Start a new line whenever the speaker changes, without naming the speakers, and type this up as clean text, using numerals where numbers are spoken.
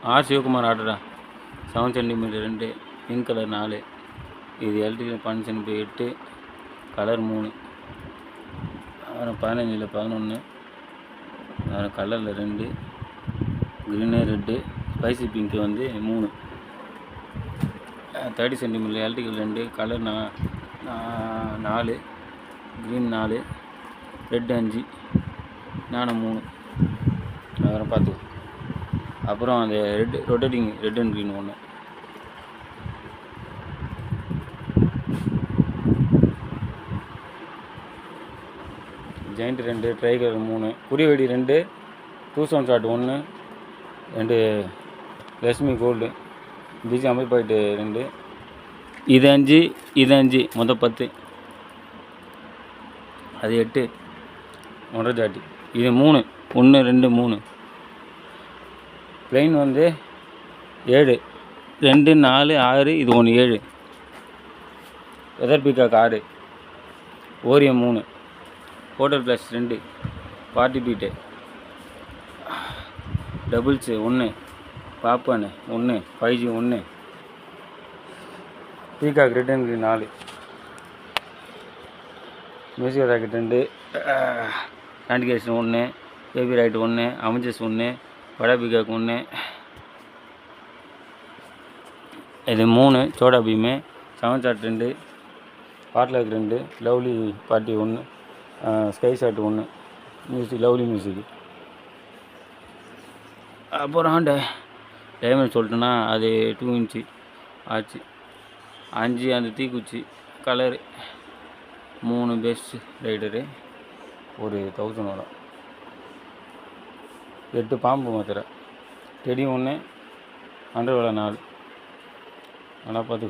R Sivakumar ஆர்டரா 7 centimetre 2 pink colour 4 இது LTD 12 centimetre 8 colour 3 அப்புறம் 15 11 அப்புறம் கலரில் 2 க்ரீனு ரெட்டு ஸ்பைசி பிங்க்கு வந்து 3 30 சென்டிமீட்டர் எல்டிடி 2 கலர் 4 க்ரீன் 4 ரெட் 5 நானும் 3 அப்புறம் பார்த்து அப்புறம் அந்த rotating red and green 1 giant 2 ட்ரைகர் 3 குறிவெடி 2 2 ஷாட் 1 2 லட்சுமி கோல்டு பிஜி 50.2 இது 5 இது 5 மொத்தம் 10 அது 8 1.5 ஜாட்டி இது 3 1 2 3 ப்ளைன் வந்து 7 2 4 6 இது 1 7 வெதர் பீகாக் 6 ஓரியம் 3 ஹோட்டல் ப்ளஸ் 2 பார்ட்டி பீட்டு டபுள்ஸ் 1 பாப்பானு 1 5G 1 peacock red and 4 music rocket 2 ஆண்டிகேஷன் 1 பேபி ரைட் 1 அமெஞ்சஸ் 1 வடா பீகாக் 1 இது 3 சோடா பீமு 7 ஷாட் 2 பாட்லாக் 2 lovely party 1 sky shot 1 music lovely music அப்புறம் டைமண்ட் சொல்லிட்டேன்னா அது 2 இன்ச்சு ஆச்சு 5 அந்த தீக்குச்சி கலரு 3 பெஸ்ட் ரைடரு ஒரு 1000 வரும் 8 பாம்பு மாத்திரை டெடி 1 அண்டர் வேலை 4 நல்லா பார்த்து